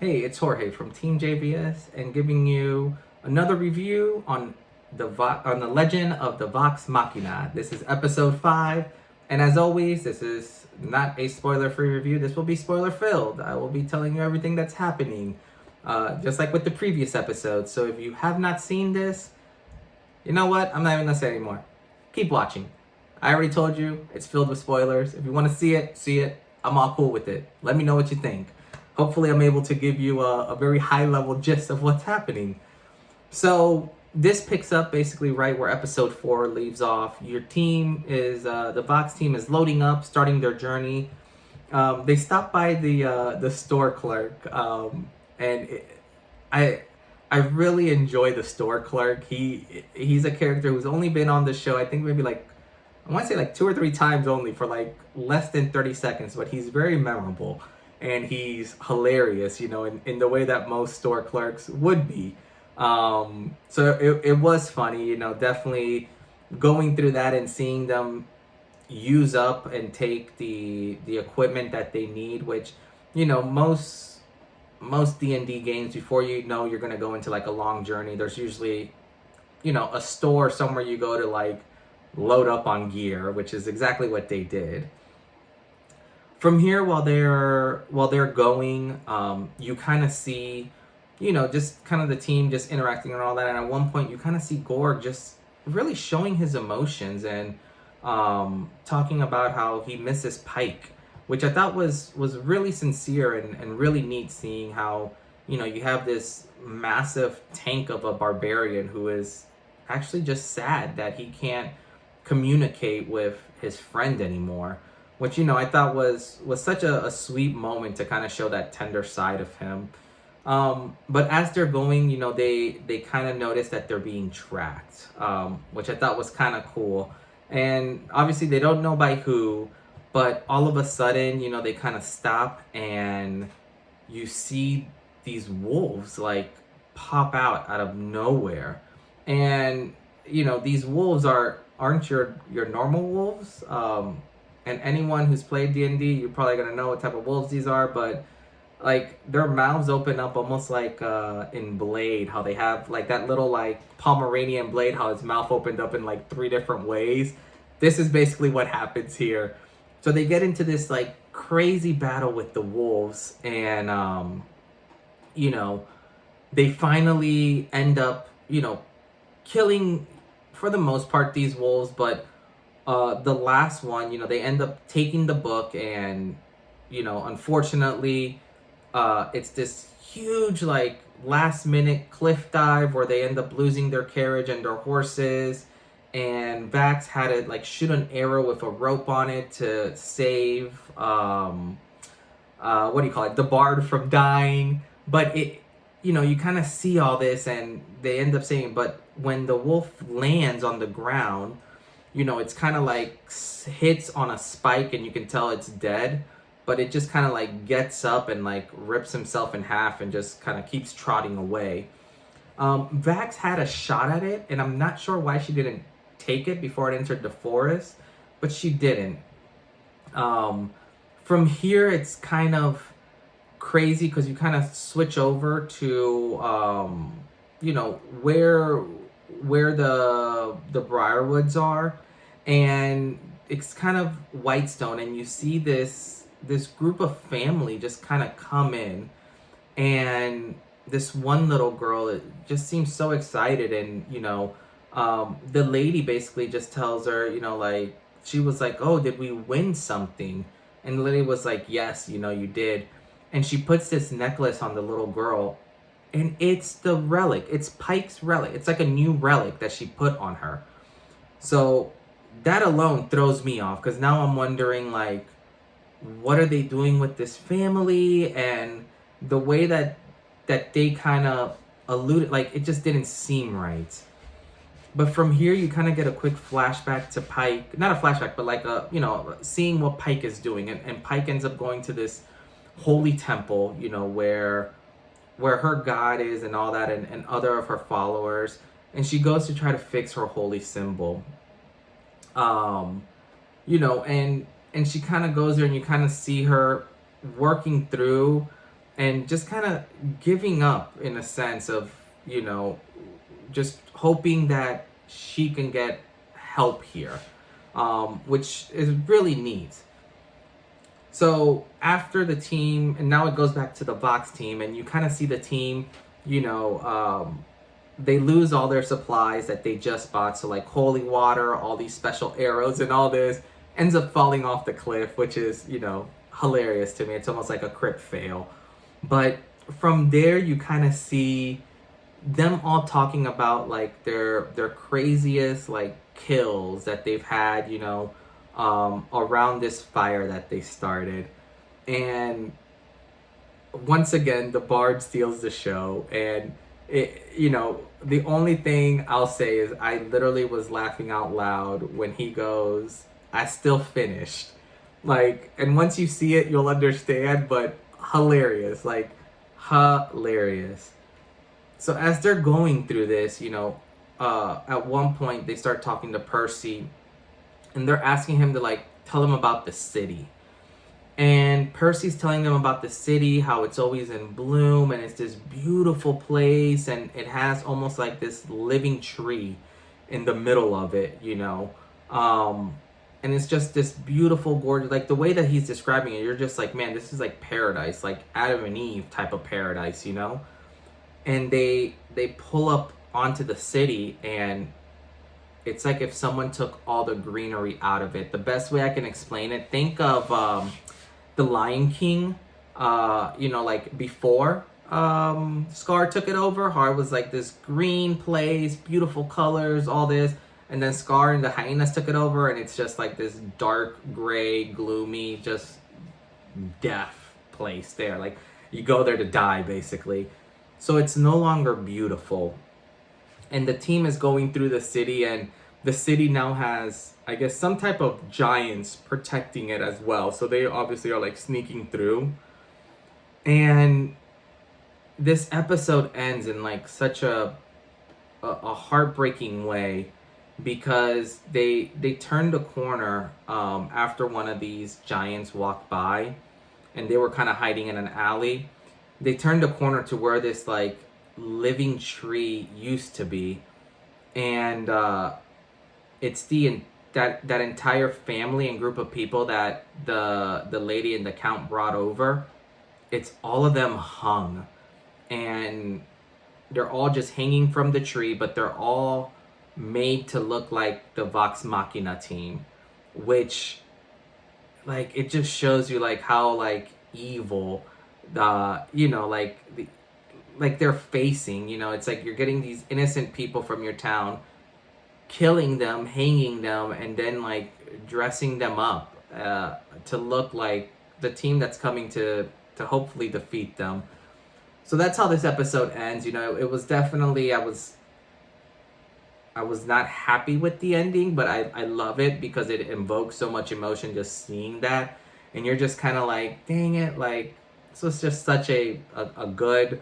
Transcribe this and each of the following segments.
Hey, it's Jorge from TeamJVS and giving you another review on the Legend of the Vox Machina. This is episode 5, and as always, this is not a spoiler-free review. This will be spoiler-filled. I will be telling you everything that's happening, just like with the previous episodes. So if you have not seen this, you know what? I'm not even gonna say anymore. Keep watching. I already told you, it's filled with spoilers. If you want to see it, see it. I'm all cool with it. Let me know what you think. Hopefully I'm able to give you a very high level gist of what's happening. So this picks up basically right where episode 4 leaves off. Your team is, the Vox team is loading up, starting their journey. They stop by the store clerk, I really enjoy the store clerk. He's a character who's only been on the show, I think maybe like, I want to say like 2 or 3 times only for like less than 30 seconds, but he's very memorable. And he's hilarious, you know, in the way that most store clerks would be. So it was funny, you know, definitely going through that and seeing them use up and take the equipment that they need, which, you know, most D&D games, before you know you're going to go into like a long journey, there's usually, you know, a store somewhere you go to like load up on gear, which is exactly what they did. From here, while they're going, you kind of see, you know, just kind of the team just interacting and all that. And at one point, you kind of see Gorg just really showing his emotions and talking about how he misses Pike, which I thought was really sincere and really neat, seeing how, you know, you have this massive tank of a barbarian who is actually just sad that he can't communicate with his friend anymore. Which, you know, I thought was such a sweet moment to kind of show that tender side of him. But as they're going, you know, they kind of notice that they're being tracked, which I thought was kind of cool. And obviously they don't know by who, but all of a sudden, you know, they kind of stop and you see these wolves like pop out of nowhere. And, you know, these wolves aren't your normal wolves. And anyone who's played D&D, you're probably going to know what type of wolves these are, but like their mouths open up almost like in Blade, how they have like that little like Pomeranian Blade, how his mouth opened up in like 3 different ways. This is basically what happens here. So they get into this like crazy battle with the wolves, and you know, they finally end up, you know, killing for the most part these wolves, but the last one, you know, they end up taking the book, and, you know, unfortunately, it's this huge, like, last-minute cliff dive where they end up losing their carriage and their horses, and Vax had to, like, shoot an arrow with a rope on it to save, what do you call it, the bard from dying, but it, you know, you kind of see all this, and they end up saying, but when the wolf lands on the ground, you know, it's kind of like hits on a spike and you can tell it's dead, but it just kind of like gets up and like rips himself in half and just kind of keeps trotting away. Vax had a shot at it, and I'm not sure why she didn't take it before it entered the forest, but she didn't. From here, it's kind of crazy because you kind of switch over to, you know, where the Briarwoods are, and it's kind of Whitestone, and you see this group of family just kind of come in, and this one little girl, it just seems so excited, and, you know, the lady basically just tells her, you know, like, she was like, oh, did we win something? And the lady was like, yes, you know, you did. And she puts this necklace on the little girl, and it's the relic. It's Pike's relic. It's like a new relic that she put on her. So that alone throws me off, because now I'm wondering, like, what are they doing with this family? And the way that they kind of alluded, like, it just didn't seem right. But from here, you kind of get a quick flashback to Pike. Not a flashback, but like a, you know, seeing what Pike is doing. And Pike ends up going to this holy temple, you know, where her god is and all that, and other of her followers, and she goes to try to fix her holy symbol, you know, and she kind of goes there, and you kind of see her working through and just kind of giving up in a sense of, you know, just hoping that she can get help here, which is really neat. So after the team, and now it goes back to the Vox team, and you kind of see the team, you know, they lose all their supplies that they just bought. So like holy water, all these special arrows and all this ends up falling off the cliff, which is, you know, hilarious to me. It's almost like a crit fail. But from there, you kind of see them all talking about like their craziest like kills that they've had, you know, around this fire that they started. And once again, the bard steals the show. And it, you know, the only thing I'll say is I literally was laughing out loud when he goes, I still finished. Like, and once you see it, you'll understand, but hilarious, like hilarious. So as they're going through this, you know, at one point they start talking to Percy, and they're asking him to like tell them about the city. And Percy's telling them about the city, how it's always in bloom, and it's this beautiful place, and it has almost like this living tree in the middle of it, you know. And it's just this beautiful, gorgeous, like the way that he's describing it, you're just like, man, this is like paradise, like Adam and Eve type of paradise, you know. And they pull up onto the city, and it's like if someone took all the greenery out of it. The best way I can explain it, think of the Lion King, you know, like before Scar took it over, how it was like this green place, beautiful colors, all this, and then Scar and the hyenas took it over, and it's just like this dark, gray, gloomy, just death place there. Like you go there to die, basically. So it's no longer beautiful. And the team is going through the city, and the city now has, I guess, some type of giants protecting it as well. So they obviously are like sneaking through. And this episode ends in like such a heartbreaking way, because they turned a corner after one of these giants walked by, and they were kind of hiding in an alley. They turned a corner to where this like living tree used to be, and it's that entire family and group of people that the lady and the count brought over. It's all of them hung, and they're all just hanging from the tree, but they're all made to look like the Vox Machina team, which like it just shows you like how like evil you know, like they're facing, you know. It's like you're getting these innocent people from your town, killing them, hanging them, and then like dressing them up to look like the team that's coming to hopefully defeat them. So that's how this episode ends. You know, it was definitely, I was not happy with the ending, but I love it because it invokes so much emotion just seeing that, and you're just kind of like, dang it, like this was just such a good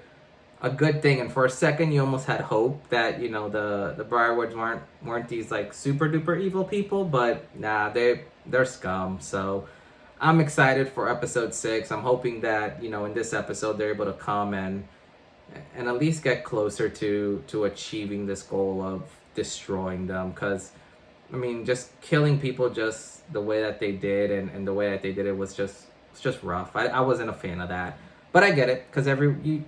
thing. And for a second you almost had hope that, you know, the Briarwoods weren't these like super duper evil people, but nah, they're scum. So I'm excited for episode 6. I'm hoping that, you know, in this episode they're able to come and at least get closer to achieving this goal of destroying them. Because I mean, just killing people just the way that they did, and the way that they did it was just rough. I wasn't a fan of that. But I get it, because every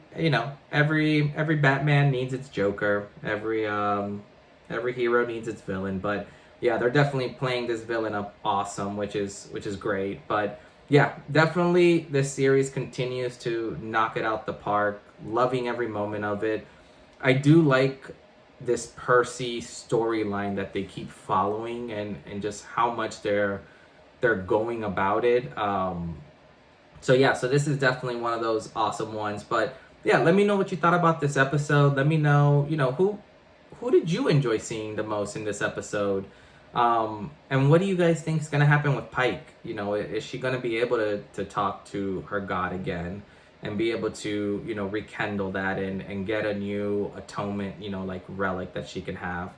Batman needs its Joker. Every hero needs its villain. But yeah, they're definitely playing this villain up awesome, which is great. But yeah, definitely this series continues to knock it out the park. Loving every moment of it. I do like this Percy storyline that they keep following, and just how much they're going about it. So yeah, so this is definitely one of those awesome ones. But yeah, let me know what you thought about this episode. Let me know, you know, who did you enjoy seeing the most in this episode? And what do you guys think is going to happen with Pike? You know, is she going to be able to talk to her god again and be able to, you know, rekindle that and get a new atonement, you know, like relic that she can have?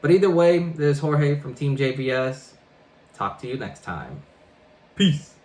But either way, this is Jorge from TeamJVS. Talk to you next time. Peace.